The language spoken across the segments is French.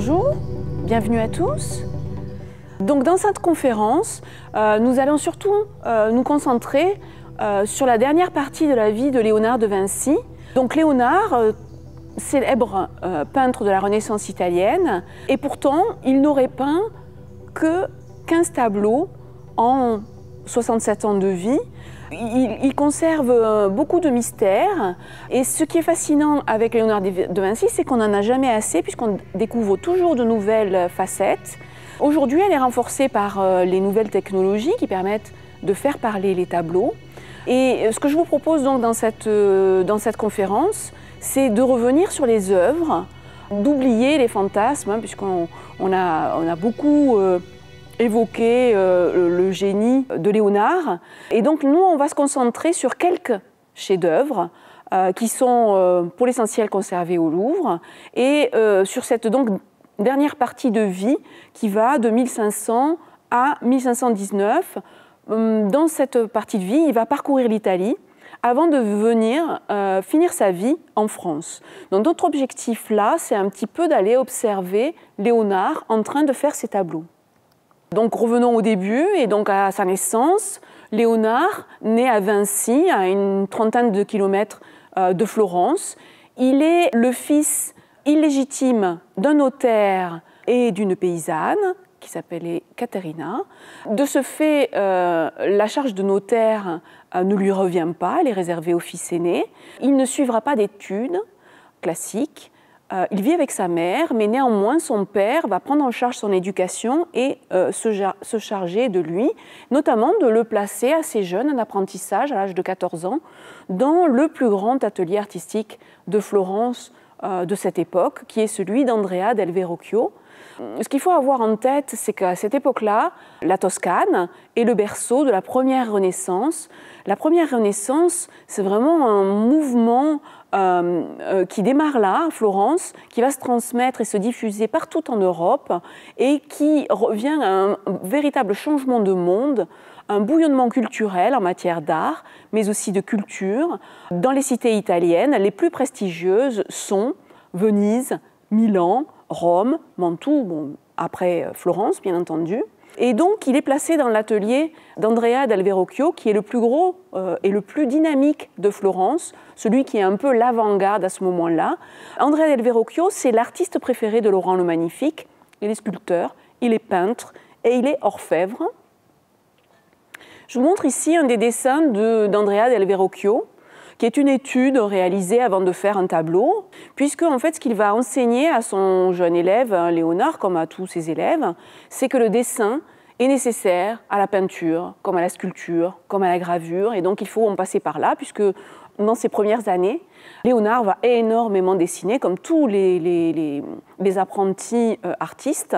Bonjour, bienvenue à tous. Donc dans cette conférence, nous allons surtout nous concentrer sur la dernière partie de la vie de Léonard de Vinci. Donc Léonard, célèbre peintre de la Renaissance italienne, et pourtant il n'aurait peint que 15 tableaux en 67 ans de vie. Il conserve beaucoup de mystères, et ce qui est fascinant avec Léonard de Vinci, c'est qu'on n'en a jamais assez puisqu'on découvre toujours de nouvelles facettes. Aujourd'hui, elle est renforcée par les nouvelles technologies qui permettent de faire parler les tableaux. Et ce que je vous propose donc dans cette conférence, c'est de revenir sur les œuvres, d'oublier les fantasmes, puisqu'on a beaucoup évoqué le génie de Léonard. Et donc nous, on va se concentrer sur quelques chefs-d'œuvre qui sont pour l'essentiel conservés au Louvre, et sur cette dernière partie de vie qui va de 1500 à 1519. Dans cette partie de vie, il va parcourir l'Italie avant de venir finir sa vie en France. Donc notre objectif là, c'est un petit peu d'aller observer Léonard en train de faire ses tableaux. Donc revenons au début et donc à sa naissance. Léonard naît à Vinci, à une trentaine de kilomètres de Florence. Il est le fils illégitime d'un notaire et d'une paysanne qui s'appelait Caterina. De ce fait, la charge de notaire ne lui revient pas, elle est réservée au fils aîné. Il ne suivra pas d'études classiques. Il vit avec sa mère, mais néanmoins son père va prendre en charge son éducation et se charger de lui, notamment de le placer assez jeune en apprentissage, à l'âge de 14 ans, dans le plus grand atelier artistique de Florence de cette époque, qui est celui d'Andrea del Verrocchio. Ce qu'il faut avoir en tête, c'est qu'à cette époque-là, la Toscane est le berceau de la première Renaissance. La première Renaissance, c'est vraiment un mouvement qui démarre là, à Florence, qui va se transmettre et se diffuser partout en Europe, et qui revient à un véritable changement de monde, un bouillonnement culturel en matière d'art, mais aussi de culture. Dans les cités italiennes, les plus prestigieuses sont Venise, Milan, Rome, Mantoue, après Florence bien entendu. Et donc il est placé dans l'atelier d'Andrea del Verrocchio, qui est le plus gros et le plus dynamique de Florence, celui qui est un peu l'avant-garde à ce moment-là. Andrea del Verrocchio, c'est l'artiste préféré de Laurent le Magnifique. Il est sculpteur, il est peintre et il est orfèvre. Je vous montre ici un des dessins d'Andrea del Verrocchio, qui est une étude réalisée avant de faire un tableau, puisque en fait ce qu'il va enseigner à son jeune élève, Léonard, comme à tous ses élèves, c'est que le dessin est nécessaire à la peinture, comme à la sculpture, comme à la gravure, et donc il faut en passer par là, puisque dans ses premières années, Léonard va énormément dessiner, comme tous les apprentis artistes.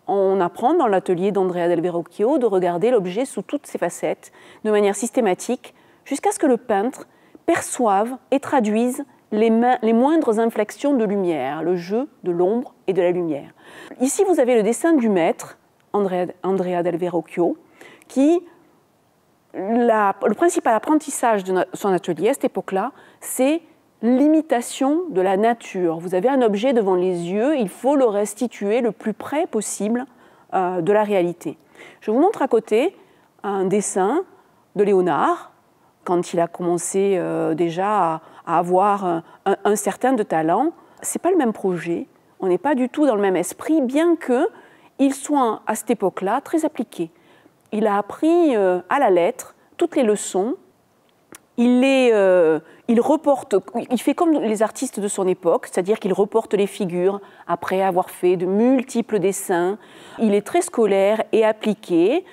On apprend dans l'atelier d'Andrea del Verrocchio de regarder l'objet sous toutes ses facettes, de manière systématique, jusqu'à ce que le peintre perçoivent et traduisent les moindres inflexions de lumière, le jeu de l'ombre et de la lumière. Ici, vous avez le dessin du maître, Andrea del Verrocchio, qui, le principal apprentissage de son atelier à cette époque-là, c'est l'imitation de la nature. Vous avez un objet devant les yeux, il faut le restituer le plus près possible de la réalité. Je vous montre à côté un dessin de Léonard, quand il a commencé déjà à avoir un certain de talent. Ce n'est pas le même projet, on n'est pas du tout dans le même esprit, bien qu'il soit à cette époque-là très appliqué. Il a appris à la lettre toutes les leçons, il fait comme les artistes de son époque, c'est-à-dire qu'il reporte les figures après avoir fait de multiples dessins. Il est très scolaire et appliqué,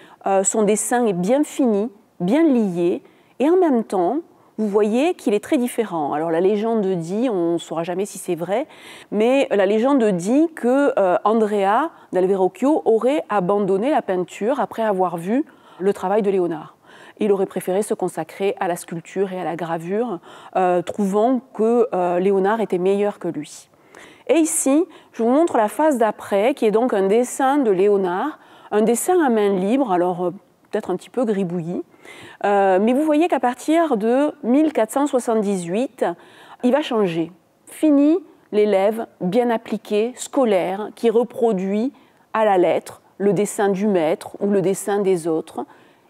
son dessin est bien fini, bien lié, et en même temps, vous voyez qu'il est très différent. Alors la légende dit, on ne saura jamais si c'est vrai, mais la légende dit que Andrea del Verrocchio aurait abandonné la peinture après avoir vu le travail de Léonard. Il aurait préféré se consacrer à la sculpture et à la gravure, trouvant que Léonard était meilleur que lui. Et ici, je vous montre la phase d'après, qui est donc un dessin de Léonard, un dessin à main libre, alors peut-être un petit peu gribouillis, mais vous voyez qu'à partir de 1478, il va changer. Fini l'élève bien appliqué, scolaire, qui reproduit à la lettre le dessin du maître ou le dessin des autres.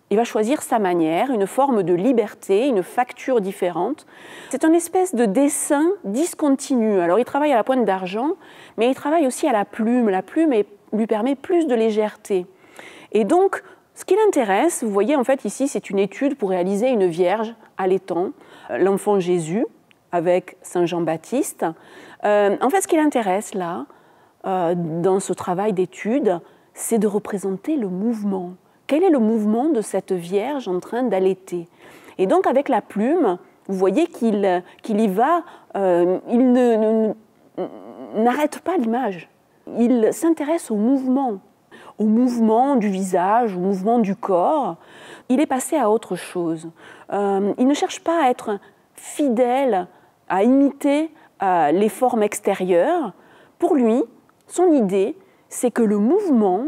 Il va choisir sa manière, une forme de liberté, une facture différente. C'est une espèce de dessin discontinu. Alors il travaille à la pointe d'argent, mais il travaille aussi à la plume. La plume lui permet plus de légèreté. Et donc, ce qui l'intéresse, vous voyez en fait ici, c'est une étude pour réaliser une Vierge allaitant, l'enfant Jésus, avec Saint Jean-Baptiste. En fait, ce qui l'intéresse là, dans ce travail d'étude, c'est de représenter le mouvement. Quel est le mouvement de cette Vierge en train d'allaiter? Et donc, avec la plume, vous voyez qu'il y va, il n'arrête pas l'image. Il s'intéresse au mouvement du visage, au mouvement du corps. Il est passé à autre chose. Il ne cherche pas à être fidèle, à imiter les formes extérieures. Pour lui, son idée, c'est que le mouvement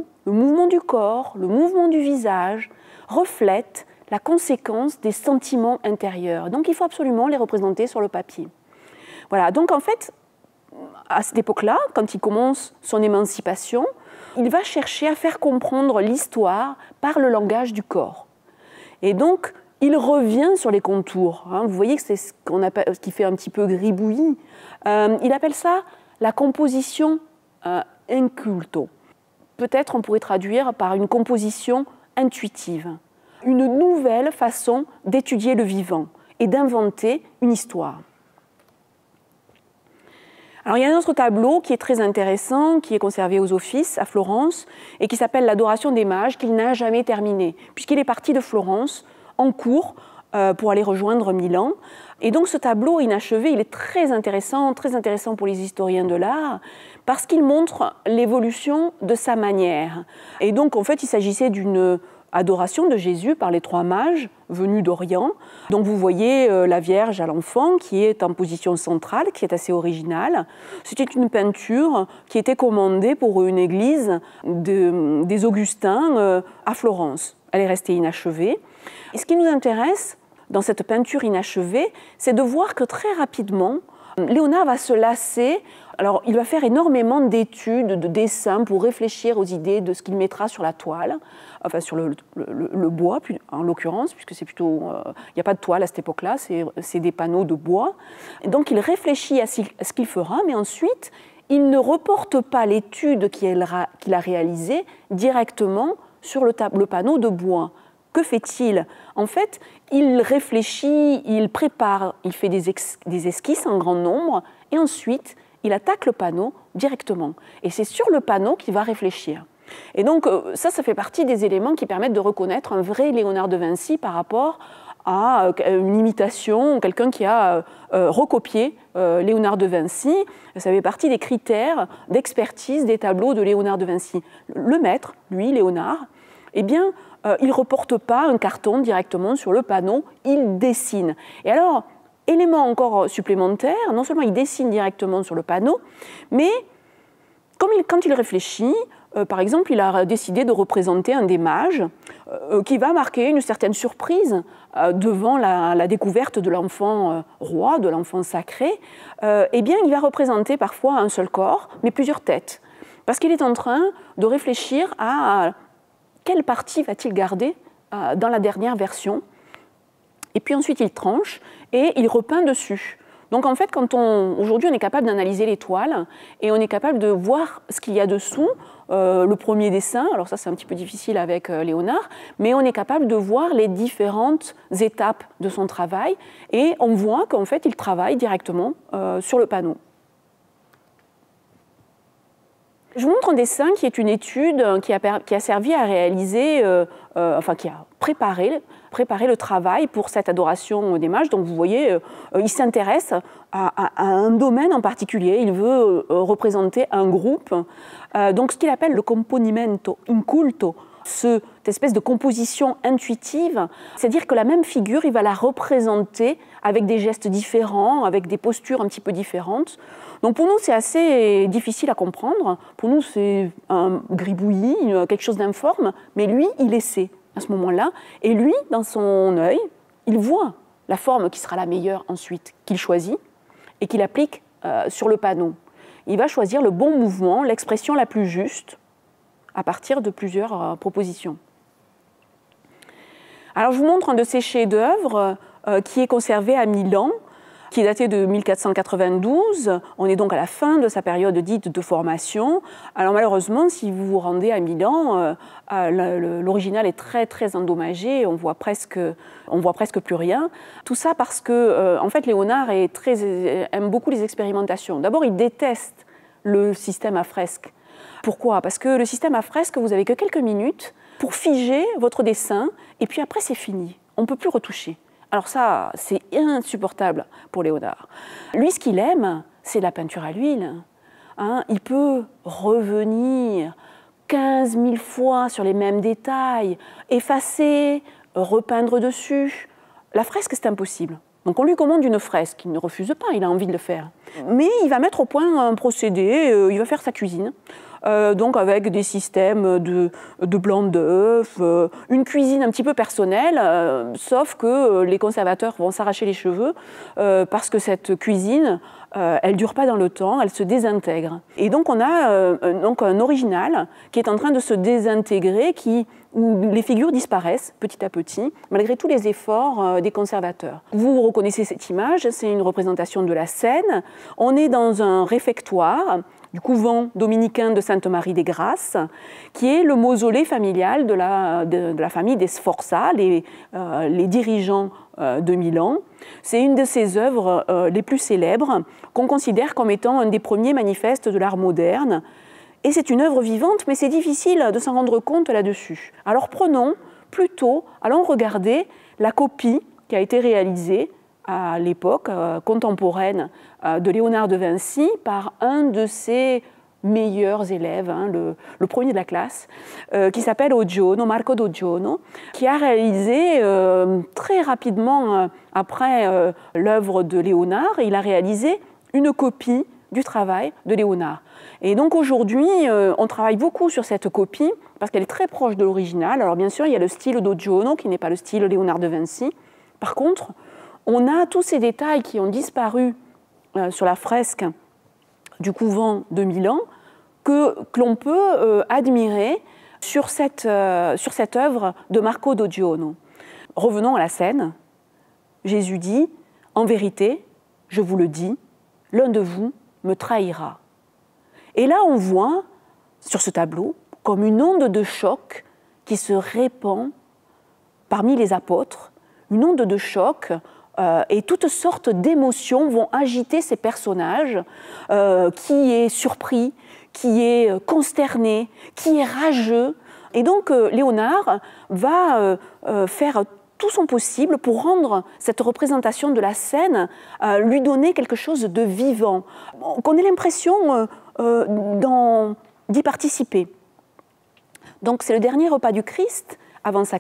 du corps, le mouvement du visage, reflète la conséquence des sentiments intérieurs. Donc il faut absolument les représenter sur le papier. Voilà, donc en fait, à cette époque-là, quand il commence son émancipation, il va chercher à faire comprendre l'histoire par le langage du corps. Et donc, il revient sur les contours. Vous voyez que c'est ce qui fait un petit peu gribouillis. Il appelle ça la composition inculto. Peut-être on pourrait traduire par une composition intuitive. Une nouvelle façon d'étudier le vivant et d'inventer une histoire. Alors, il y a un autre tableau qui est très intéressant, qui est conservé aux Offices à Florence et qui s'appelle l'Adoration des mages, qu'il n'a jamais terminé, puisqu'il est parti de Florence en cours pour aller rejoindre Milan. Et donc ce tableau inachevé, il est très intéressant pour les historiens de l'art, parce qu'il montre l'évolution de sa manière. Et donc en fait, il s'agissait d'une adoration de Jésus par les trois mages venus d'Orient. Donc vous voyez la Vierge à l'enfant qui est en position centrale, qui est assez originale. C'était une peinture qui était commandée pour une église des Augustins à Florence. Elle est restée inachevée. Et ce qui nous intéresse dans cette peinture inachevée, c'est de voir que très rapidement, Léonard va se lasser. Alors, il va faire énormément d'études, de dessins pour réfléchir aux idées de ce qu'il mettra sur la toile, enfin sur le bois en l'occurrence, puisque c'est plutôt, il n'y a pas de toile à cette époque-là, c'est des panneaux de bois. Et donc, il réfléchit à ce qu'il fera, mais ensuite, il ne reporte pas l'étude qu'il a réalisée directement sur le panneau de bois. Que fait-il? En fait, il réfléchit, il prépare, il fait des esquisses en grand nombre, et ensuite, il attaque le panneau directement. Et c'est sur le panneau qu'il va réfléchir. Et donc, ça fait partie des éléments qui permettent de reconnaître un vrai Léonard de Vinci par rapport à une imitation, quelqu'un qui a recopié Léonard de Vinci. Ça fait partie des critères d'expertise des tableaux de Léonard de Vinci. Le maître, lui, Léonard, eh bien, il ne reporte pas un carton directement sur le panneau, il dessine. Et alors, élément encore supplémentaire, non seulement il dessine directement sur le panneau, mais quand il réfléchit, par exemple, il a décidé de représenter un des mages qui va marquer une certaine surprise devant la découverte de l'enfant roi, de l'enfant sacré. Eh bien, il va représenter parfois un seul corps, mais plusieurs têtes. Parce qu'il est en train de réfléchir à quelle partie va-t-il garder dans la dernière version. Et puis ensuite, il tranche et il repeint dessus. Donc en fait, aujourd'hui, on est capable d'analyser les toiles et on est capable de voir ce qu'il y a dessous. Le premier dessin, alors ça c'est un petit peu difficile avec Léonard, mais on est capable de voir les différentes étapes de son travail et on voit qu'en fait, il travaille directement sur le panneau. Je vous montre un dessin qui est une étude qui a servi à réaliser, qui a préparé le travail pour cette adoration des mages. Donc vous voyez, il s'intéresse à un domaine en particulier, il veut représenter un groupe. Donc ce qu'il appelle le componimento inculto, cette espèce de composition intuitive, c'est-à-dire que la même figure, il va la représenter avec des gestes différents, avec des postures un petit peu différentes. Donc pour nous, c'est assez difficile à comprendre. Pour nous, c'est un gribouillis, quelque chose d'informe, mais lui, il essaie à ce moment-là. Et lui, dans son œil, il voit la forme qui sera la meilleure ensuite, qu'il choisit et qu'il applique sur le panneau. il va choisir le bon mouvement, l'expression la plus juste, à partir de plusieurs propositions. Alors je vous montre un de ces chefs-d'œuvre qui est conservé à Milan, qui est daté de 1492. On est donc à la fin de sa période dite de formation. Alors malheureusement, si vous vous rendez à Milan, l'original est très endommagé, on voit presque plus rien. Tout ça parce que, en fait, Léonard aime beaucoup les expérimentations. D'abord, il déteste le système à fresque. Pourquoi? Parce que le système à fresque, vous n'avez que quelques minutes pour figer votre dessin, et puis après, c'est fini. On ne peut plus retoucher. Alors ça, c'est insupportable pour Léonard. Lui, ce qu'il aime, c'est la peinture à l'huile. Il peut revenir 15 000 fois sur les mêmes détails, effacer, repeindre dessus. La fresque, c'est impossible. Donc on lui commande une fresque, il ne refuse pas, il a envie de le faire. Mais il va mettre au point un procédé, il va faire sa cuisine. Donc avec des systèmes de blanc d'œuf, une cuisine un petit peu personnelle, sauf que les conservateurs vont s'arracher les cheveux parce que cette cuisine, elle ne dure pas dans le temps, elle se désintègre. Et donc on a un original qui est en train de se désintégrer, où les figures disparaissent petit à petit, malgré tous les efforts des conservateurs. Vous reconnaissez cette image, c'est une représentation de la scène. On est dans un réfectoire du couvent dominicain de Sainte-Marie des Grâces, qui est le mausolée familial de la famille des Sforza, les dirigeants de Milan. C'est une de ses œuvres les plus célèbres, qu'on considère comme étant un des premiers manifestes de l'art moderne. Et c'est une œuvre vivante, mais c'est difficile de s'en rendre compte là-dessus. Alors allons regarder la copie qui a été réalisée à l'époque contemporaine de Léonard de Vinci par un de ses meilleurs élèves, le premier de la classe, qui s'appelle Ogiono, Marco d'Ogiono, qui a réalisé très rapidement après l'œuvre de Léonard, il a réalisé une copie du travail de Léonard. Et donc aujourd'hui, on travaille beaucoup sur cette copie parce qu'elle est très proche de l'original. Alors bien sûr, il y a le style d'Ogiono qui n'est pas le style Léonard de Vinci. Par contre, on a tous ces détails qui ont disparu sur la fresque du couvent de Milan que l'on peut admirer sur cette œuvre de Marco d'Ogiono. Revenons à la scène. Jésus dit « En vérité, je vous le dis, l'un de vous me trahira. » Et là, on voit sur ce tableau comme une onde de choc qui se répand parmi les apôtres, une onde de choc et toutes sortes d'émotions vont agiter ces personnages, qui est surpris, qui est consterné, qui est rageux. Et donc Léonard va faire tout son possible pour rendre cette représentation de la scène, lui donner quelque chose de vivant, qu'on ait l'impression d'y participer. Donc c'est le dernier repas du Christ, avant sa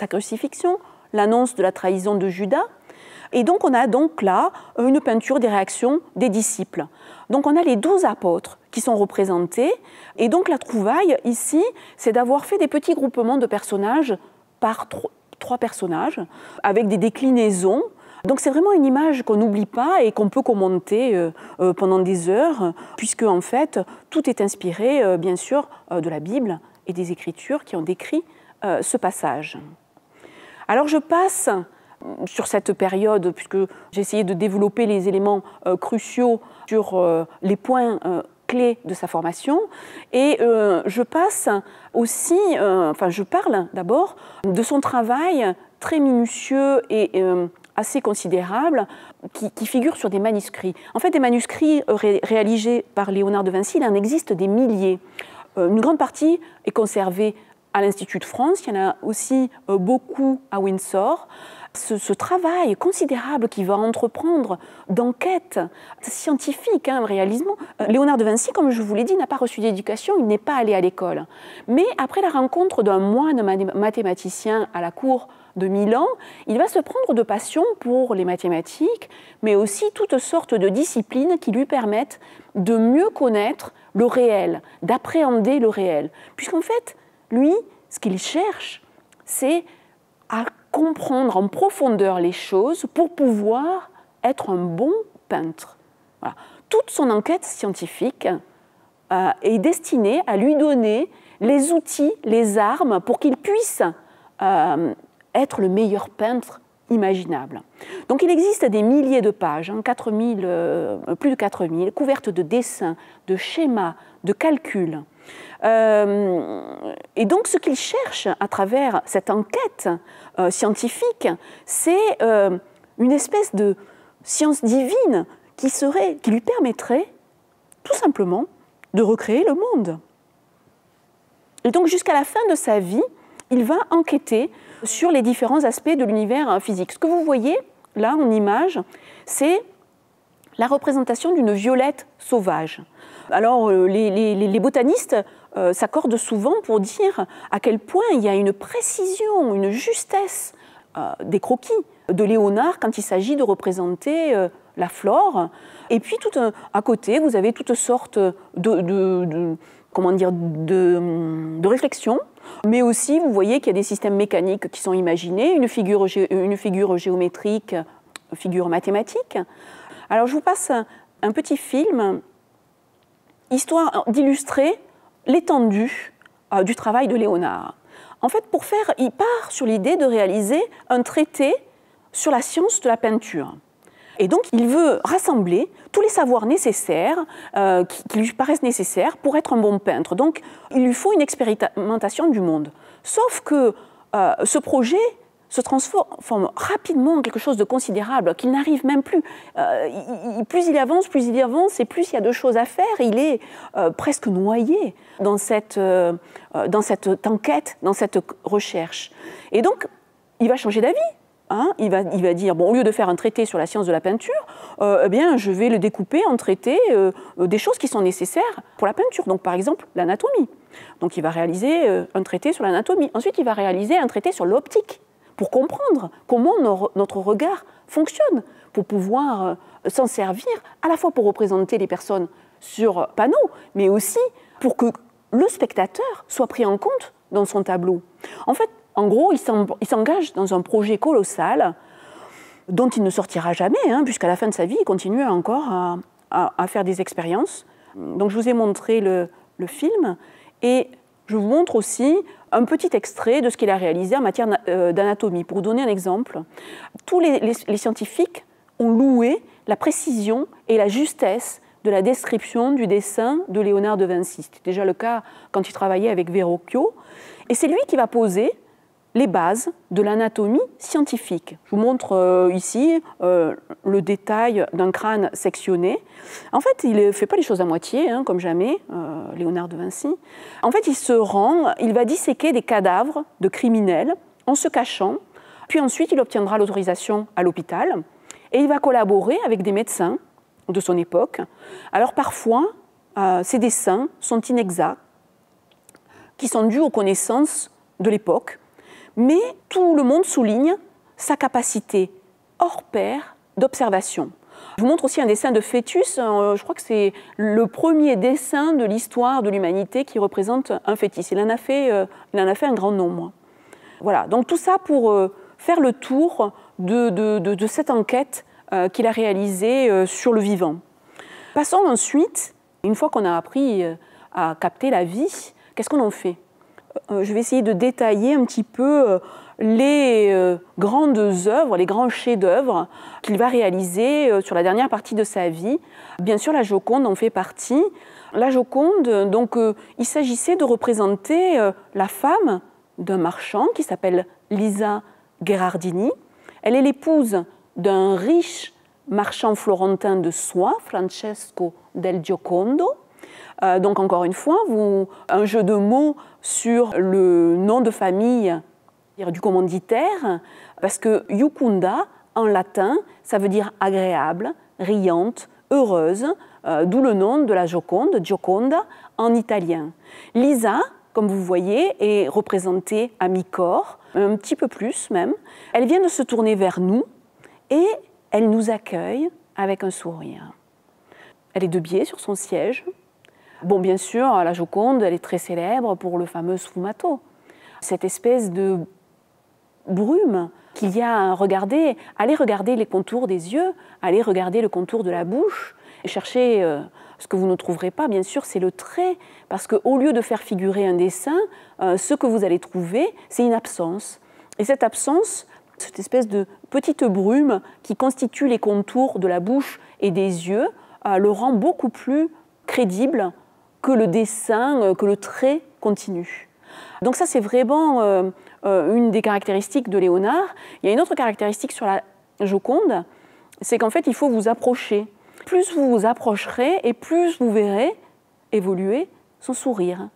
crucifixion, l'annonce de la trahison de Judas. Et donc on a donc là une peinture des réactions des disciples. Donc on a les 12 apôtres qui sont représentés. Et donc la trouvaille ici, c'est d'avoir fait des petits groupements de personnages par trois personnages, avec des déclinaisons. Donc c'est vraiment une image qu'on n'oublie pas et qu'on peut commenter pendant des heures, puisque en fait tout est inspiré bien sûr de la Bible et des Écritures qui ont décrit ce passage. Alors je passe sur cette période, puisque j'ai essayé de développer les éléments cruciaux sur les points clés de sa formation, et je passe aussi, je parle d'abord de son travail très minutieux et assez considérable qui figure sur des manuscrits. En fait, des manuscrits réalisés par Léonard de Vinci, il en existe des milliers. Une grande partie est conservée à l'Institut de France, il y en a aussi beaucoup à Windsor. Ce travail considérable qu'il va entreprendre d'enquête scientifique, réalisme. Léonard de Vinci, comme je vous l'ai dit, n'a pas reçu d'éducation, il n'est pas allé à l'école. Mais après la rencontre d'un moine mathématicien à la cour de Milan, il va se prendre de passion pour les mathématiques, mais aussi toutes sortes de disciplines qui lui permettent de mieux connaître le réel, d'appréhender le réel. Puisqu'en fait, lui, ce qu'il cherche, c'est à comprendre en profondeur les choses pour pouvoir être un bon peintre. Voilà. toute son enquête scientifique est destinée à lui donner les outils, les armes pour qu'il puisse être le meilleur peintre imaginable. Donc il existe des milliers de pages, hein, plus de 4000, couvertes de dessins, de schémas, de calculs. Et donc ce qu'il cherche à travers cette enquête scientifique, c'est une espèce de science divine qui lui permettrait tout simplement de recréer le monde. Et donc jusqu'à la fin de sa vie, il va enquêter sur les différents aspects de l'univers physique. Ce que vous voyez là en image, c'est la représentation d'une violette sauvage. Alors les botanistes s'accordent souvent pour dire à quel point il y a une précision, une justesse des croquis de Léonard quand il s'agit de représenter la flore. Et puis tout à côté, vous avez toutes sortes de réflexions, mais aussi vous voyez qu'il y a des systèmes mécaniques qui sont imaginés, une figure géométrique, une figure mathématique. Alors je vous passe un petit film, histoire d'illustrer l'étendue du travail de Léonard. En fait, il part sur l'idée de réaliser un traité sur la science de la peinture. Et donc, il veut rassembler tous les savoirs nécessaires, qui lui paraissent nécessaires pour être un bon peintre. Donc, il lui faut une expérimentation du monde. Sauf que ce projet se transforme rapidement en quelque chose de considérable, qu'il n'arrive même plus. Plus il avance, et plus il y a de choses à faire. Il est presque noyé dans cette enquête, dans cette recherche. Et donc, il va changer d'avis. Il va dire, bon, au lieu de faire un traité sur la science de la peinture, eh bien, je vais le découper en traités des choses qui sont nécessaires pour la peinture. Donc, par exemple, l'anatomie. Donc, il va réaliser un traité sur l'anatomie. Ensuite, il va réaliser un traité sur l'optique, pour comprendre comment notre regard fonctionne, pour pouvoir s'en servir, à la fois pour représenter les personnes sur panneau, mais aussi pour que le spectateur soit pris en compte dans son tableau. En fait, en gros, il s'engage dans un projet colossal dont il ne sortira jamais, puisqu'à la fin de sa vie, il continue encore à faire des expériences. Donc je vous ai montré le film et je vous montre aussi un petit extrait de ce qu'il a réalisé en matière d'anatomie. Pour vous donner un exemple, tous les scientifiques ont loué la précision et la justesse de la description du dessin de Léonard de Vinci. C'était déjà le cas quand il travaillait avec Verrocchio. Et c'est lui qui va poser les bases de l'anatomie scientifique. Je vous montre ici le détail d'un crâne sectionné. En fait, il ne fait pas les choses à moitié, comme jamais, Léonard de Vinci. En fait, il va disséquer des cadavres de criminels en se cachant, puis ensuite il obtiendra l'autorisation à l'hôpital et il va collaborer avec des médecins de son époque. Alors parfois, ces dessins sont inexacts, qui sont dus aux connaissances de l'époque, mais tout le monde souligne sa capacité hors pair d'observation. Je vous montre aussi un dessin de fœtus. Je crois que c'est le premier dessin de l'histoire de l'humanité qui représente un fœtus. Il en a fait un grand nombre. Voilà, donc tout ça pour faire le tour de cette enquête qu'il a réalisée sur le vivant. Passons ensuite, une fois qu'on a appris à capter la vie, qu'est-ce qu'on en fait ? Je vais essayer de détailler un petit peu les grandes œuvres, les grands chefs-d'œuvre qu'il va réaliser sur la dernière partie de sa vie. Bien sûr, la Joconde en fait partie. La Joconde, donc, il s'agissait de représenter la femme d'un marchand qui s'appelle Lisa Gherardini. Elle est l'épouse d'un riche marchand florentin de soie, Francesco del Giocondo. Donc encore une fois, un jeu de mots sur le nom de famille du commanditaire, parce que Iucunda, en latin, ça veut dire agréable, riante, heureuse, d'où le nom de la Joconde, Gioconda, en italien. Lisa, comme vous voyez, est représentée à mi-corps, un petit peu plus même. Elle vient de se tourner vers nous et elle nous accueille avec un sourire. Elle est de biais sur son siège. Bon, bien sûr, la Joconde, elle est très célèbre pour le fameux sfumato. Cette espèce de brume qu'il y a à regarder, allez regarder les contours des yeux, allez regarder le contour de la bouche, cherchez, ce que vous ne trouverez pas, bien sûr, c'est le trait, parce qu'au lieu de faire figurer un dessin, ce que vous allez trouver, c'est une absence. Et cette absence, cette espèce de petite brume qui constitue les contours de la bouche et des yeux, le rend beaucoup plus crédible que le dessin, que le trait continu. Donc ça, c'est vraiment une des caractéristiques de Léonard. Il y a une autre caractéristique sur la Joconde, c'est qu'en fait, il faut vous approcher. Plus vous vous approcherez et plus vous verrez évoluer son sourire.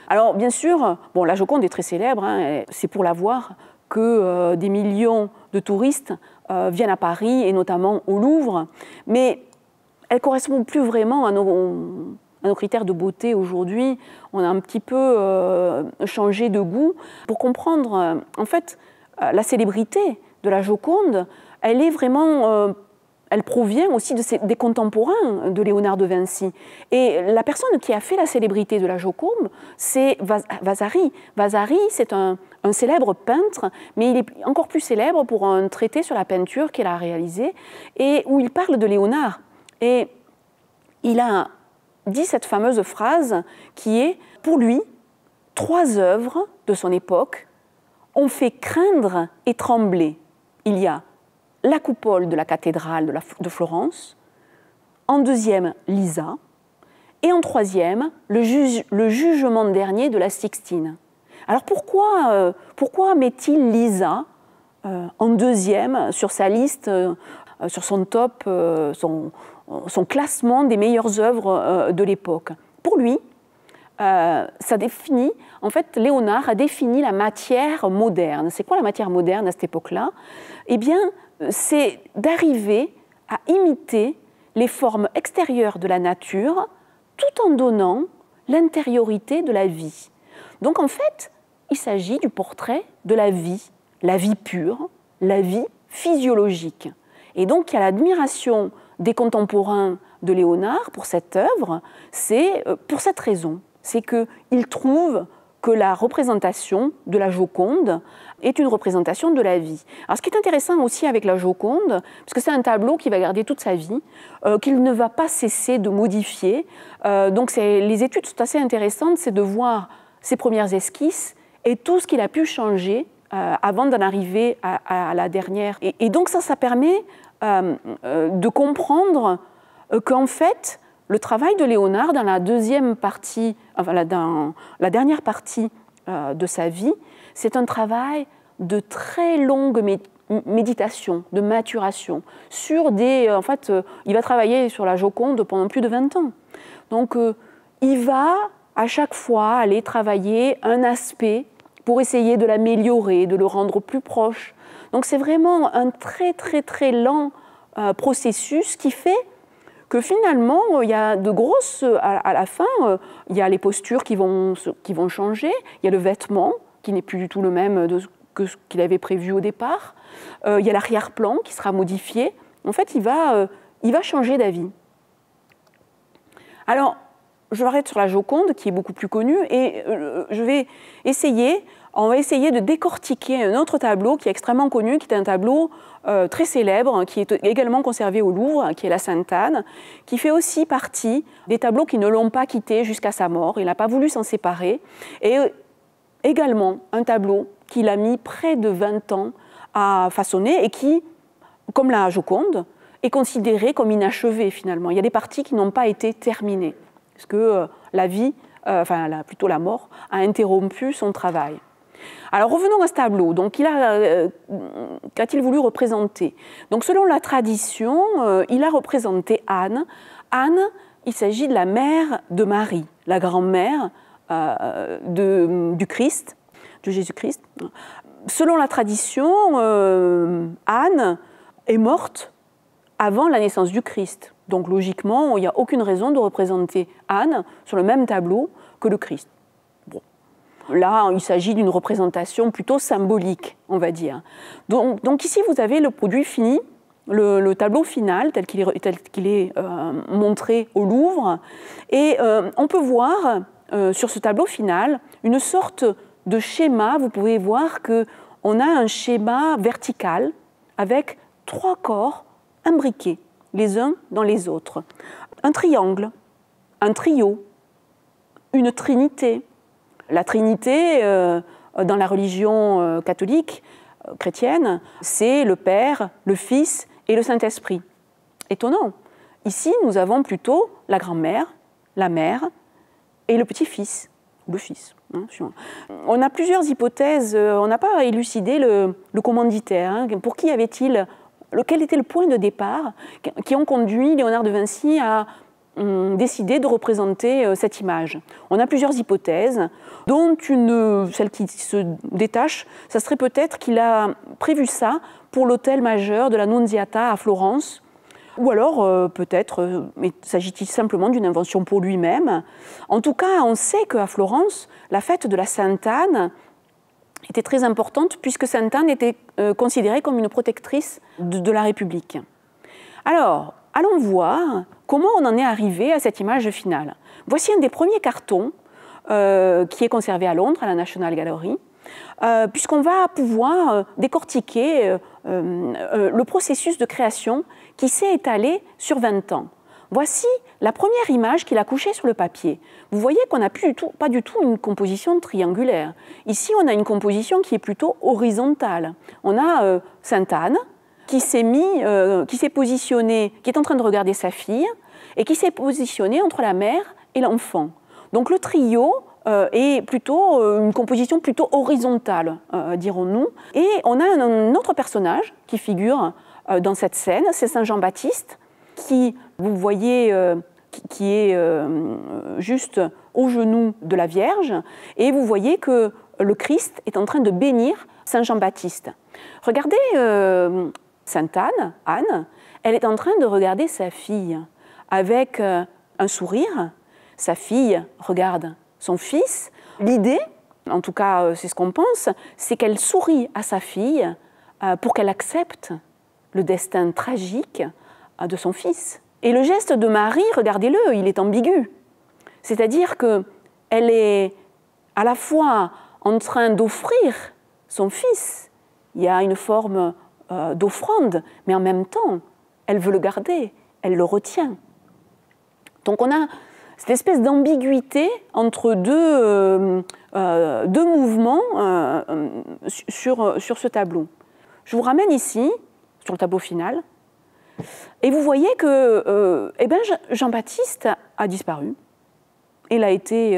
Alors, bien sûr, bon, la Joconde est très célèbre, hein, c'est pour la voir que des millions de touristes viennent à Paris et notamment au Louvre, mais elle ne correspond plus vraiment à nos critères de beauté aujourd'hui. On a un petit peu changé de goût. Pour comprendre, en fait, la célébrité de la Joconde, elle est vraiment... elle provient aussi des contemporains de Léonard de Vinci. Et la personne qui a fait la célébrité de la Joconde, c'est Vasari. Vasari, c'est un célèbre peintre, mais il est encore plus célèbre pour un traité sur la peinture qu'il a réalisé, et où il parle de Léonard. Et il a dit cette fameuse phrase qui est, pour lui, 3 œuvres de son époque ont fait craindre et trembler. Il y a la coupole de la cathédrale de Florence, en deuxième, Lisa, et en troisième, le jugement dernier de la Sixtine. Alors pourquoi met-il Lisa en deuxième sur sa liste, sur son top, son classement des meilleures œuvres de l'époque? Pour lui, ça définit, en fait, Léonard a défini la matière moderne. C'est quoi la matière moderne à cette époque-là? Eh bien, c'est d'arriver à imiter les formes extérieures de la nature tout en donnant l'intériorité de la vie. Donc en fait, il s'agit du portrait de la vie pure, la vie physiologique. Et donc il y a l'admiration des contemporains de Léonard pour cette œuvre, c'est pour cette raison, c'est qu'ils trouvent que la représentation de la Joconde est une représentation de la vie. Alors ce qui est intéressant aussi avec la Joconde, parce que c'est un tableau qui va garder toute sa vie, qu'il ne va pas cesser de modifier. Donc les études sont assez intéressantes, c'est de voir ses premières esquisses et tout ce qu'il a pu changer avant d'en arriver à la dernière. Et donc ça permet de comprendre qu'en fait, le travail de Léonard dans la deuxième partie, enfin dans la dernière partie de sa vie, c'est un travail de très longue méditation, de maturation. En fait, il va travailler sur la Joconde pendant plus de 20 ans. Donc, il va à chaque fois aller travailler un aspect pour essayer de l'améliorer, de le rendre plus proche. Donc, c'est vraiment un très, très, très lent processus qui fait que finalement, il y a de grosses... À la fin, il y a les postures qui vont changer, il y a le vêtement qui n'est plus du tout le même que ce qu'il avait prévu au départ, il y a l'arrière-plan qui sera modifié. En fait, il va changer d'avis. Alors, je m'arrête sur la Joconde, qui est beaucoup plus connue, et on va essayer de décortiquer un autre tableau qui est extrêmement connu, qui est un tableau très célèbre, qui est également conservé au Louvre, qui est la Sainte-Anne, qui fait aussi partie des tableaux qui ne l'ont pas quitté jusqu'à sa mort. Il n'a pas voulu s'en séparer. Et également un tableau qu'il a mis près de 20 ans à façonner et qui, comme la Joconde, est considéré comme inachevé finalement. Il y a des parties qui n'ont pas été terminées, parce que plutôt la mort, a interrompu son travail. Alors revenons à ce tableau. Donc qu'a-t-il voulu représenter? Donc selon la tradition, il a représenté Anne. Anne, il s'agit de la mère de Marie, la grand-mère du Christ, de Jésus-Christ. Selon la tradition, Anne est morte avant la naissance du Christ. Donc logiquement, il n'y a aucune raison de représenter Anne sur le même tableau que le Christ. Bon. Là, il s'agit d'une représentation plutôt symbolique, on va dire. Donc ici, vous avez le produit fini, le tableau final tel qu'il est montré au Louvre. Et on peut voir sur ce tableau final une sorte de schéma. Vous pouvez voir qu'on a un schéma vertical avec 3 corps imbriqués les uns dans les autres. un triangle, un trio, une trinité. La trinité, dans la religion catholique, chrétienne, c'est le Père, le Fils et le Saint-Esprit. Étonnant. Ici, nous avons plutôt la grand-mère, la mère et le petit-fils, le fils. On a plusieurs hypothèses, on n'a pas élucidé le commanditaire. Hein. Pour qui avait-il, quel était le point de départ qui ont conduit Léonard de Vinci à décider de représenter cette image. On a plusieurs hypothèses, dont celle qui se détache, ça serait peut-être qu'il a prévu ça pour l'autel majeur de la Nunziata à Florence, ou alors peut-être s'agit-il simplement d'une invention pour lui-même. En tout cas, on sait qu'à Florence, la fête de la Sainte-Anne était très importante puisque Sainte-Anne était considérée comme une protectrice de la République. Alors, allons voir comment on en est arrivé à cette image finale. Voici un des premiers cartons qui est conservé à Londres, à la National Gallery, puisqu'on va pouvoir décortiquer le processus de création qui s'est étalé sur 20 ans. Voici la première image qu'il a couchée sur le papier. Vous voyez qu'on n'a pas du tout une composition triangulaire. Ici, on a une composition qui est plutôt horizontale. On a Sainte-Anne, qui s'est positionné, qui est en train de regarder sa fille, et qui s'est positionné entre la mère et l'enfant. Donc le trio est plutôt une composition plutôt horizontale, dirons-nous. Et on a un autre personnage qui figure dans cette scène, c'est Saint Jean-Baptiste, qui, vous voyez, qui est juste au genou de la Vierge, et vous voyez que le Christ est en train de bénir Saint Jean-Baptiste. Regardez Sainte-Anne, Anne, elle est en train de regarder sa fille avec un sourire. Sa fille regarde son fils. L'idée, en tout cas c'est ce qu'on pense, c'est qu'elle sourit à sa fille pour qu'elle accepte le destin tragique de son fils. Et le geste de Marie, regardez-le, il est ambigu. C'est-à-dire qu'elle est à la fois en train d'offrir son fils, il y a une forme d'offrande, mais en même temps, elle veut le garder, elle le retient. Donc on a cette espèce d'ambiguïté entre deux mouvements sur ce tableau. Je vous ramène ici, sur le tableau final, et vous voyez que Jean-Baptiste a disparu. Il a été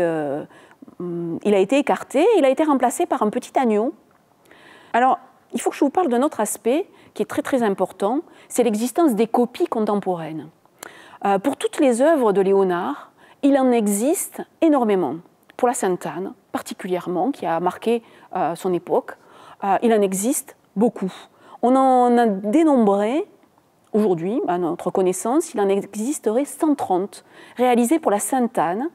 écarté, il a été remplacé par un petit agneau. Alors, il faut que je vous parle d'un autre aspect qui est très très important, c'est l'existence des copies contemporaines. Pour toutes les œuvres de Léonard, il en existe énormément. Pour la Sainte-Anne, particulièrement, qui a marqué son époque, il en existe beaucoup. On en a dénombré, aujourd'hui, à notre connaissance, il en existerait 130 réalisés pour la Sainte-Anne,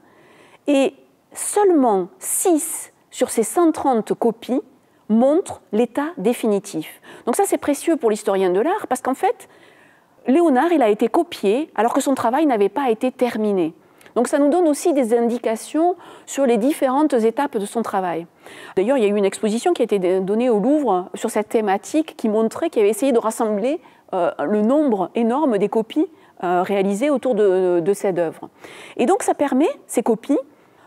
et seulement 6 sur ces 130 copies montrent l'état définitif. Donc ça, c'est précieux pour l'historien de l'art, parce qu'en fait, Léonard, il a été copié alors que son travail n'avait pas été terminé. Donc ça nous donne aussi des indications sur les différentes étapes de son travail. D'ailleurs, il y a eu une exposition qui a été donnée au Louvre sur cette thématique qui montrait qu'il avait essayé de rassembler le nombre énorme des copies réalisées autour de cette œuvre. Et donc ça permet, ces copies,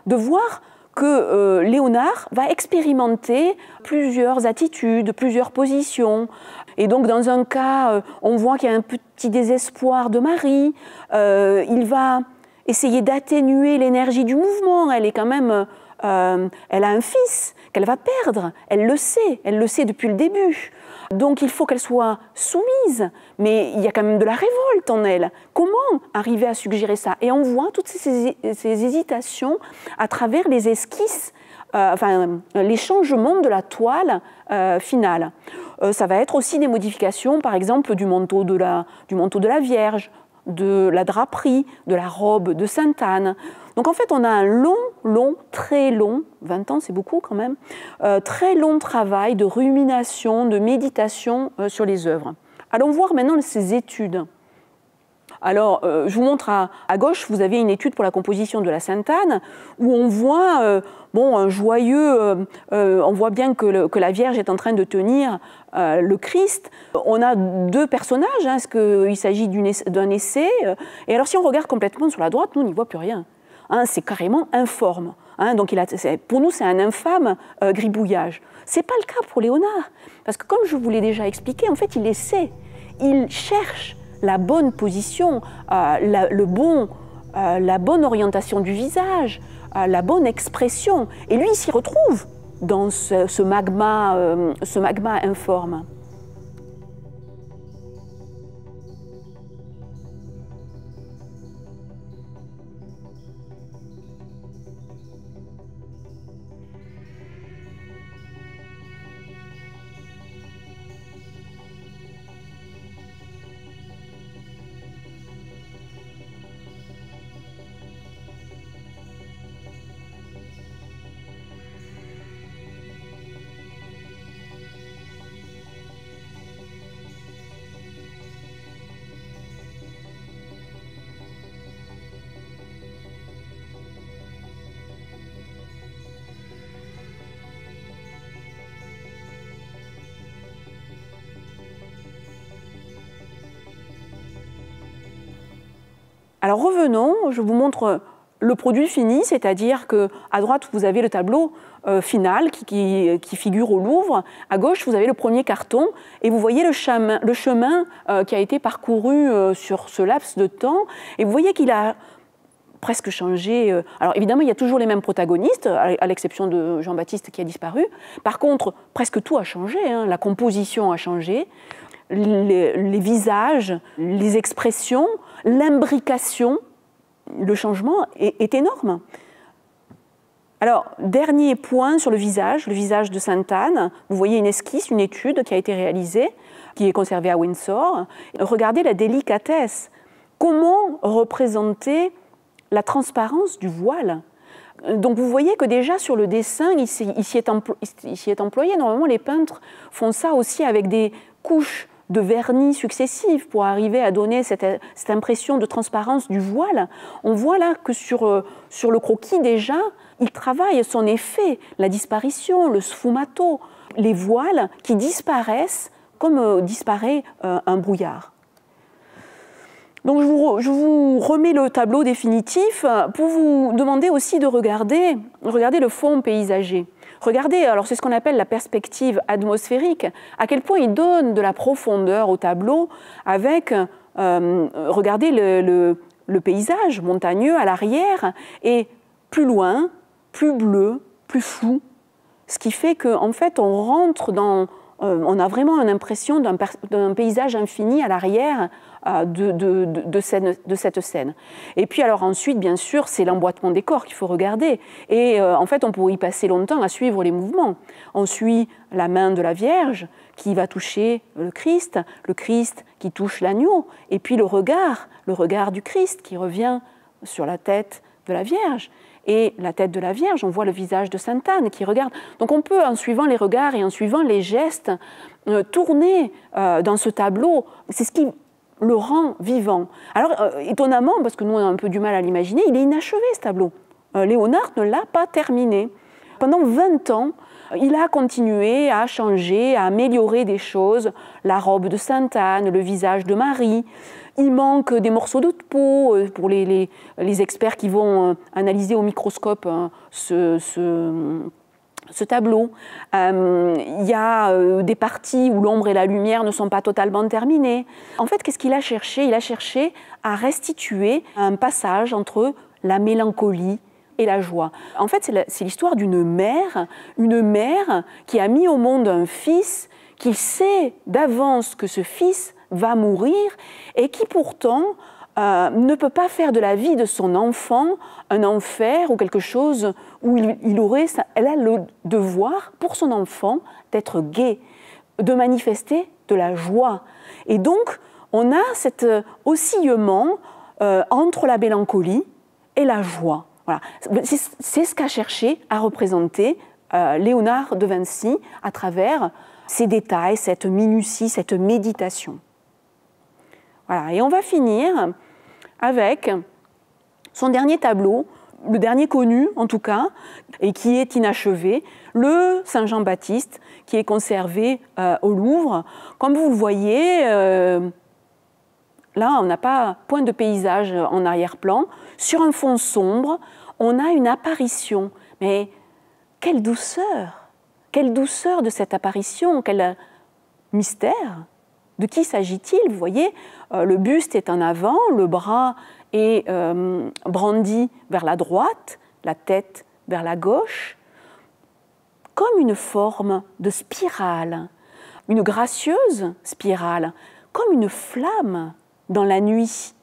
de voir que Léonard va expérimenter plusieurs attitudes, plusieurs positions. Et donc dans un cas, on voit qu'il y a un petit désespoir de Marie. Il va essayer d'atténuer l'énergie du mouvement. Elle est quand même, elle a un fils qu'elle va perdre. Elle le sait depuis le début. Donc il faut qu'elle soit soumise, mais il y a quand même de la révolte en elle. Comment arriver à suggérer ça? Et on voit toutes ces hésitations à travers les esquisses, les changements de la toile finale. Ça va être aussi des modifications, par exemple, du manteau de la Vierge, de la draperie, de la robe de Sainte-Anne. Donc en fait, on a un très long, 20 ans c'est beaucoup quand même, très long travail de rumination, de méditation sur les œuvres. Allons voir maintenant ces études. Alors, je vous montre à gauche, vous avez une étude pour la composition de la Sainte-Anne, où on voit un joyeux, on voit bien que la Vierge est en train de tenir le Christ. On a deux personnages, hein, est-ce qu'il s'agit d'un essai? Et alors si on regarde complètement sur la droite, nous, on n'y voit plus rien. Hein, c'est carrément informe. Hein, donc pour nous, c'est un infâme gribouillage. Ce n'est pas le cas pour Léonard, parce que comme je vous l'ai déjà expliqué, en fait, il essaie, il cherche la bonne position, la bonne orientation du visage, la bonne expression. Et lui, il s'y retrouve dans ce magma informe. Alors revenons, je vous montre le produit fini, c'est-à-dire qu'à droite, vous avez le tableau final qui figure au Louvre. À gauche, vous avez le premier carton et vous voyez le chemin qui a été parcouru sur ce laps de temps. Et vous voyez qu'il a presque changé. Alors évidemment, il y a toujours les mêmes protagonistes, à l'exception de Jean-Baptiste qui a disparu. Par contre, presque tout a changé, hein. La composition a changé, les visages, les expressions, l'imbrication, le changement est énorme. Alors, dernier point sur le visage de Sainte-Anne. Vous voyez une esquisse, une étude qui a été réalisée, qui est conservée à Windsor. Regardez la délicatesse. Comment représenter la transparence du voile? Donc vous voyez que déjà sur le dessin, il s'y est employé. Normalement, les peintres font ça aussi avec des couches de vernis successifs pour arriver à donner cette impression de transparence du voile. On voit là que sur le croquis déjà, il travaille son effet, la disparition, le sfumato, les voiles qui disparaissent comme disparaît un brouillard. Donc je vous remets le tableau définitif pour vous demander aussi de regarder le fond paysager. Regardez, alors c'est ce qu'on appelle la perspective atmosphérique, à quel point il donne de la profondeur au tableau avec, regardez le paysage montagneux à l'arrière et plus loin, plus bleu, plus flou, ce qui fait qu'en fait on rentre dans, on a vraiment une impression d'un paysage infini à l'arrière de cette scène. Et puis alors ensuite, bien sûr, c'est l'emboîtement des corps qu'il faut regarder. Et en fait, on pourrait y passer longtemps à suivre les mouvements. On suit la main de la Vierge qui va toucher le Christ qui touche l'agneau, et puis le regard du Christ qui revient sur la tête de la Vierge. Et la tête de la Vierge, on voit le visage de Sainte-Anne qui regarde. Donc on peut, en suivant les regards et en suivant les gestes, tourner dans ce tableau. C'est ce qui le rend vivant. Alors, étonnamment, parce que nous on a un peu du mal à l'imaginer, il est inachevé ce tableau. Léonard ne l'a pas terminé. Pendant 20 ans, il a continué à changer, à améliorer des choses. La robe de Sainte-Anne, le visage de Marie. Il manque des morceaux de peau pour les experts qui vont analyser au microscope ce tableau. Il y a des parties où l'ombre et la lumière ne sont pas totalement terminées. En fait, qu'est-ce qu'il a cherché? Il a cherché à restituer un passage entre la mélancolie et la joie. En fait, c'est l'histoire d'une mère qui a mis au monde un fils, qui sait d'avance que ce fils va mourir et qui pourtant ne peut pas faire de la vie de son enfant un enfer ou quelque chose où elle a le devoir pour son enfant d'être gai, de manifester de la joie. Et donc, on a cet oscillement entre la mélancolie et la joie. Voilà. C'est ce qu'a cherché à représenter Léonard de Vinci à travers ces détails, cette minutie, cette méditation. Voilà. Et on va finir avec son dernier tableau, le dernier connu en tout cas, et qui est inachevé, le Saint Jean-Baptiste, qui est conservé au Louvre. Comme vous le voyez, là on n'a pas point de paysage en arrière-plan. Sur un fond sombre, on a une apparition. Mais quelle douceur! Quelle douceur de cette apparition, quel mystère! De qui s'agit-il? Vous voyez, le buste est en avant, le bras est brandi vers la droite, la tête vers la gauche, comme une forme de spirale, une gracieuse spirale, comme une flamme dans la nuit.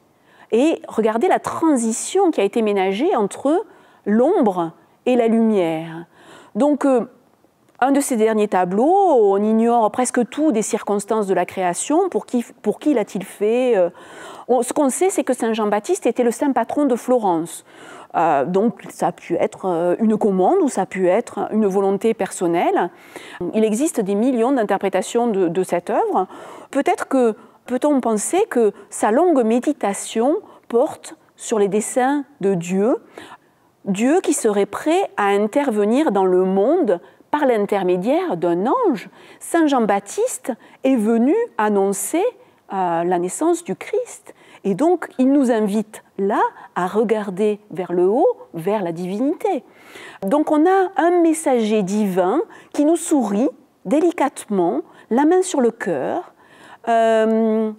Et regardez la transition qui a été ménagée entre l'ombre et la lumière. Donc, un de ces derniers tableaux, on ignore presque tout des circonstances de la création. Pour qui l'a-t-il fait? Ce qu'on sait, c'est que Saint Jean-Baptiste était le saint patron de Florence. Donc ça a pu être une commande ou ça a pu être une volonté personnelle. Il existe des millions d'interprétations de cette œuvre. Peut-on penser que sa longue méditation porte sur les desseins de Dieu, Dieu qui serait prêt à intervenir dans le monde par l'intermédiaire d'un ange. Saint Jean-Baptiste est venu annoncer la naissance du Christ. Et donc, il nous invite là à regarder vers le haut, vers la divinité. Donc, on a un messager divin qui nous sourit délicatement, la main sur le cœur,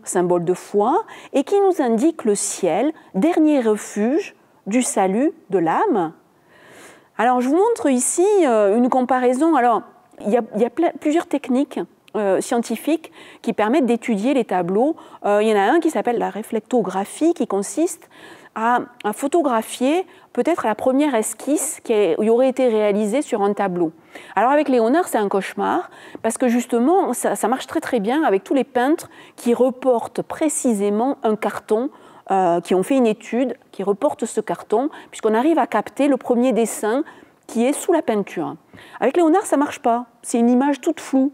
symbole de foi, et qui nous indique le ciel, dernier refuge du salut de l'âme. Alors, je vous montre ici une comparaison. Alors, il y a plusieurs techniques scientifiques qui permettent d'étudier les tableaux. Il y en a un qui s'appelle la réflectographie, qui consiste à photographier peut-être la première esquisse qui aurait été réalisée sur un tableau. Alors avec Léonard, c'est un cauchemar, parce que justement, ça marche très très bien avec tous les peintres qui reportent précisément un carton, qui ont fait une étude, qui reportent ce carton, puisqu'on arrive à capter le premier dessin qui est sous la peinture. Avec Léonard, ça ne marche pas, c'est une image toute floue.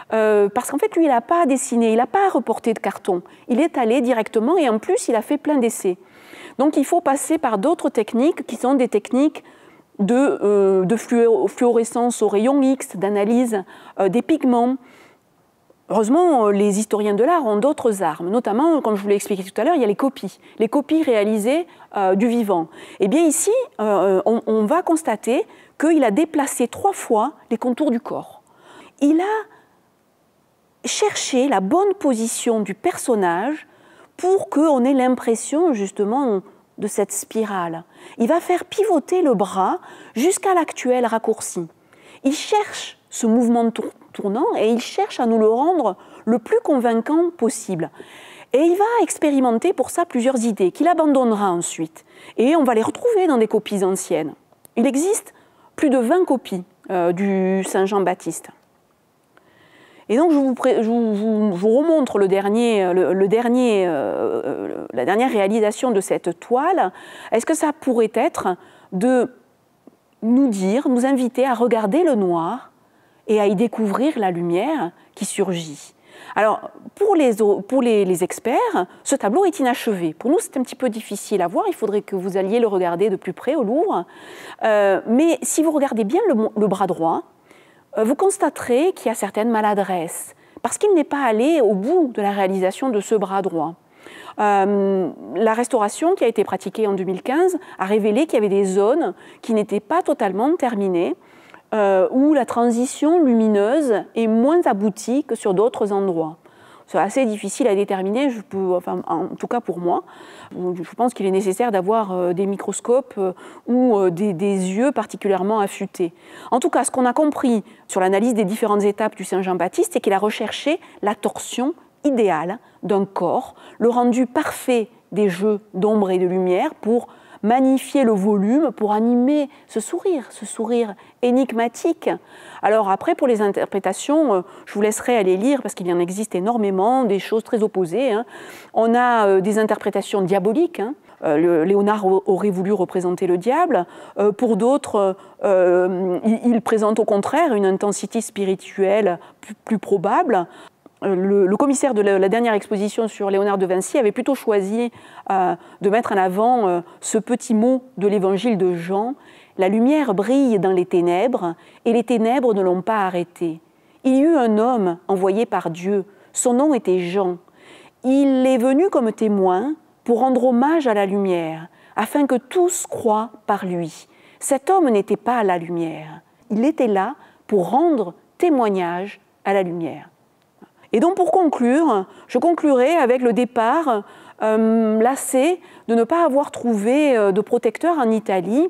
Parce qu'en fait, lui, il n'a pas dessiné, il n'a pas reporté de carton. Il est allé directement et en plus, il a fait plein d'essais. Donc, il faut passer par d'autres techniques qui sont des techniques de fluorescence au rayon X, d'analyse des pigments. Heureusement, les historiens de l'art ont d'autres armes, notamment, comme je vous l'ai expliqué tout à l'heure, il y a les copies réalisées du vivant. Et bien ici, on va constater qu'il a déplacé 3 fois les contours du corps. Il a cherché la bonne position du personnage pour qu'on ait l'impression justement de cette spirale. Il va faire pivoter le bras jusqu'à l'actuel raccourci. Il cherche ce mouvement tournant et il cherche à nous le rendre le plus convaincant possible. Et il va expérimenter pour ça plusieurs idées qu'il abandonnera ensuite. Et on va les retrouver dans des copies anciennes. Il existe plus de 20 copies du Saint Jean-Baptiste. Et donc, je vous remontre la dernière réalisation de cette toile. Est-ce que ça pourrait être de nous inviter à regarder le noir et à y découvrir la lumière qui surgit? Alors, pour les experts, ce tableau est inachevé. Pour nous, c'est un petit peu difficile à voir. Il faudrait que vous alliez le regarder de plus près au Louvre. Mais si vous regardez bien le bras droit, vous constaterez qu'il y a certaines maladresses, parce qu'il n'est pas allé au bout de la réalisation de ce bras droit. La restauration qui a été pratiquée en 2015 a révélé qu'il y avait des zones qui n'étaient pas totalement terminées, où la transition lumineuse est moins aboutie que sur d'autres endroits. C'est assez difficile à déterminer, en tout cas pour moi. Je pense qu'il est nécessaire d'avoir des microscopes ou des yeux particulièrement affûtés. En tout cas, ce qu'on a compris sur l'analyse des différentes étapes du Saint Jean-Baptiste, c'est qu'il a recherché la torsion idéale d'un corps, le rendu parfait des jeux d'ombre et de lumière pour magnifier le volume, pour animer ce sourire énigmatique. Alors après, pour les interprétations, je vous laisserai aller lire parce qu'il y en existe énormément, des choses très opposées. On a des interprétations diaboliques. Léonard aurait voulu représenter le diable. Pour d'autres, il présente au contraire une intensité spirituelle plus probable. le commissaire de la dernière exposition sur Léonard de Vinci avait plutôt choisi de mettre en avant ce petit mot de l'évangile de Jean. La lumière brille dans les ténèbres et les ténèbres ne l'ont pas arrêté. Il y eut un homme envoyé par Dieu, son nom était Jean. Il est venu comme témoin pour rendre hommage à la lumière, afin que tous croient par lui. Cet homme n'était pas la lumière, il était là pour rendre témoignage à la lumière. Et donc pour conclure, je conclurai avec le départ lassé de ne pas avoir trouvé de protecteur en Italie.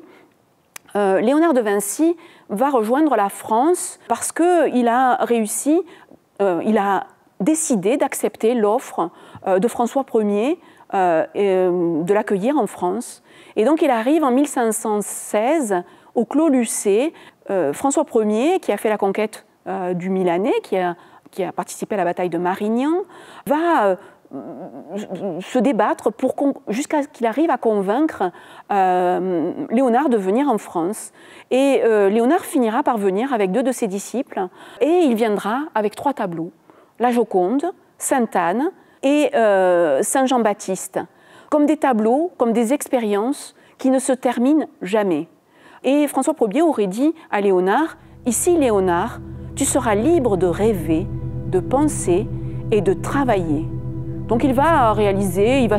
Léonard de Vinci va rejoindre la France parce qu'il a réussi, il a décidé d'accepter l'offre de François Ier de l'accueillir en France. Et donc il arrive en 1516 au Clos Lucé. François Ier, qui a fait la conquête du Milanais, qui a participé à la bataille de Marignan, va se débattre jusqu'à ce qu'il arrive à convaincre Léonard de venir en France. Et Léonard finira par venir avec 2 de ses disciples et il viendra avec 3 tableaux, la Joconde, Sainte-Anne et Saint Jean-Baptiste, comme des tableaux, comme des expériences qui ne se terminent jamais. Et François Ier aurait dit à Léonard, « Ici, Léonard, tu seras libre de rêver, de penser et de travailler. » Donc il va réaliser, il va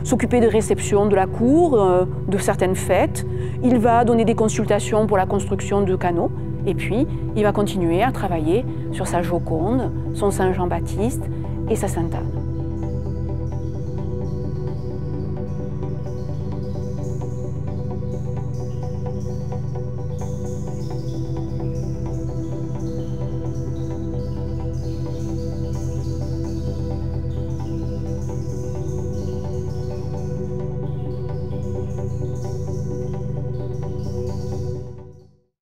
s'occuper des réceptions de la cour, de certaines fêtes, il va donner des consultations pour la construction de canaux, et puis il va continuer à travailler sur sa Joconde, son Saint Jean-Baptiste et sa Sainte-Anne.